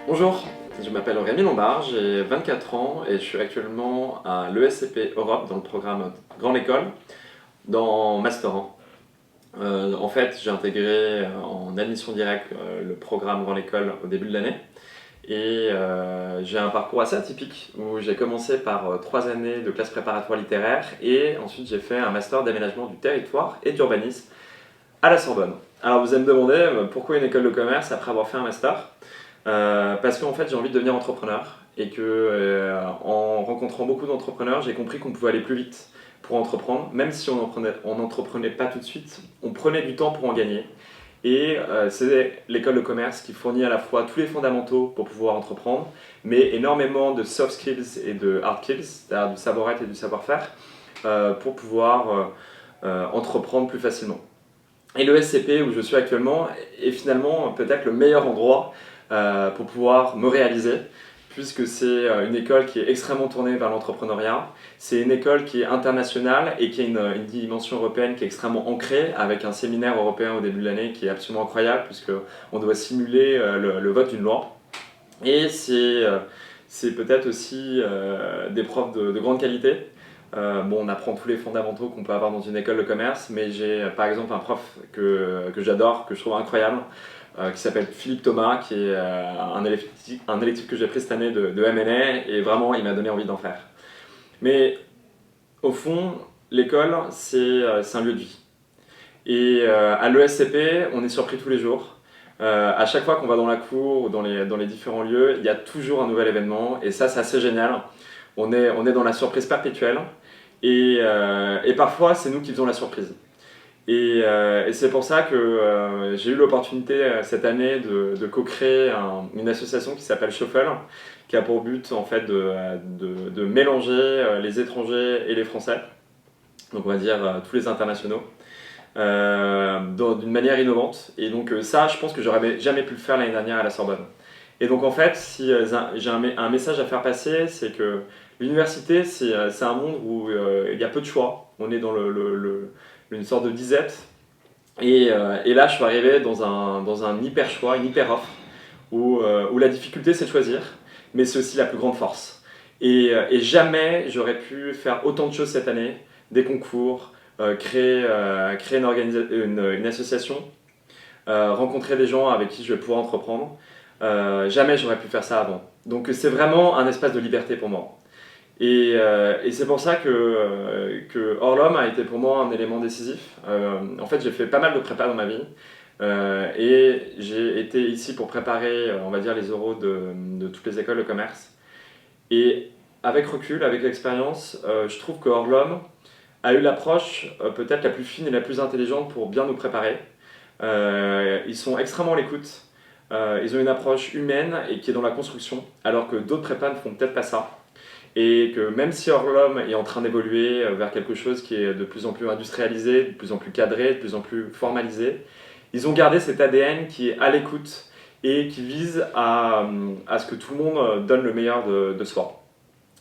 Bonjour, je m'appelle Rémi Lombard, j'ai 24 ans et je suis actuellement à l'ESCP Europe dans le programme Grande École, dans Master 1. En fait, j'ai intégré en admission directe le programme Grande École au début de l'année et j'ai un parcours assez atypique où j'ai commencé par 3 années de classe préparatoire littéraire et ensuite j'ai fait un master d'aménagement du territoire et d'urbanisme à la Sorbonne. Alors vous allez me demander pourquoi une école de commerce après avoir fait un master. Parce qu'en fait j'ai envie de devenir entrepreneur et que en rencontrant beaucoup d'entrepreneurs j'ai compris qu'on pouvait aller plus vite pour entreprendre, même si on n'entreprenait pas tout de suite, on prenait du temps pour en gagner. Et c'est l'école de commerce qui fournit à la fois tous les fondamentaux pour pouvoir entreprendre, mais énormément de soft skills et de hard skills, c'est-à-dire du savoir-être et du savoir-faire, pour pouvoir entreprendre plus facilement. Et le SCP où je suis actuellement est finalement peut-être le meilleur endroit pour pouvoir me réaliser, puisque c'est une école qui est extrêmement tournée vers l'entrepreneuriat. C'est une école qui est internationale et qui a une dimension européenne qui est extrêmement ancrée, avec un séminaire européen au début de l'année qui est absolument incroyable, puisqu'on doit simuler le vote d'une loi. Et c'est peut-être aussi des profs de grande qualité. Bon, on apprend tous les fondamentaux qu'on peut avoir dans une école de commerce, mais j'ai par exemple un prof que j'adore, que je trouve incroyable, qui s'appelle Philippe Thomas, qui est un électif que j'ai pris cette année de M&A, et vraiment il m'a donné envie d'en faire. Mais au fond, l'école, c'est un lieu de vie. Et à l'ESCP, on est surpris tous les jours. À chaque fois qu'on va dans la cour ou dans les différents lieux, il y a toujours un nouvel événement, et ça c'est assez génial. On est dans la surprise perpétuelle, et parfois c'est nous qui faisons la surprise. Et c'est pour ça que j'ai eu l'opportunité cette année de co-créer une association qui s'appelle Shuffle, qui a pour but en fait de mélanger les étrangers et les Français, donc on va dire tous les internationaux, d'une manière innovante. Et donc ça, je pense que j'aurais jamais pu le faire l'année dernière à la Sorbonne. Et donc en fait, si j'ai un message à faire passer, c'est que l'université, c'est un monde où il y a peu de choix. On est dans une sorte de disette. Et là, je suis arrivé dans un hyper choix, une hyper offre, où la difficulté, c'est de choisir, mais c'est aussi la plus grande force. Et jamais j'aurais pu faire autant de choses cette année, des concours, créer une association, rencontrer des gens avec qui je vais pouvoir entreprendre. Jamais j'aurais pu faire ça avant. Donc c'est vraiment un espace de liberté pour moi. Et c'est pour ça que Orlom a été pour moi un élément décisif. En fait, j'ai fait pas mal de prépa dans ma vie. Et j'ai été ici pour préparer, on va dire, les oraux de toutes les écoles de commerce. Et avec recul, avec l'expérience, je trouve que Orlom a eu l'approche peut-être la plus fine et la plus intelligente pour bien nous préparer. Ils sont extrêmement à l'écoute. Ils ont une approche humaine et qui est dans la construction, alors que d'autres prépas ne font peut-être pas ça. Et que même si Orlom est en train d'évoluer vers quelque chose qui est de plus en plus industrialisé, de plus en plus cadré, de plus en plus formalisé, ils ont gardé cet ADN qui est à l'écoute et qui vise à ce que tout le monde donne le meilleur de soi.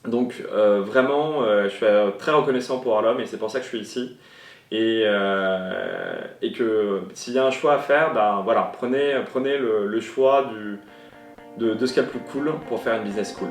Donc vraiment, je suis très reconnaissant pour Orlom et c'est pour ça que je suis ici. Et que s'il y a un choix à faire, ben, voilà, prenez le choix de ce qu'il y a de plus cool pour faire une business school.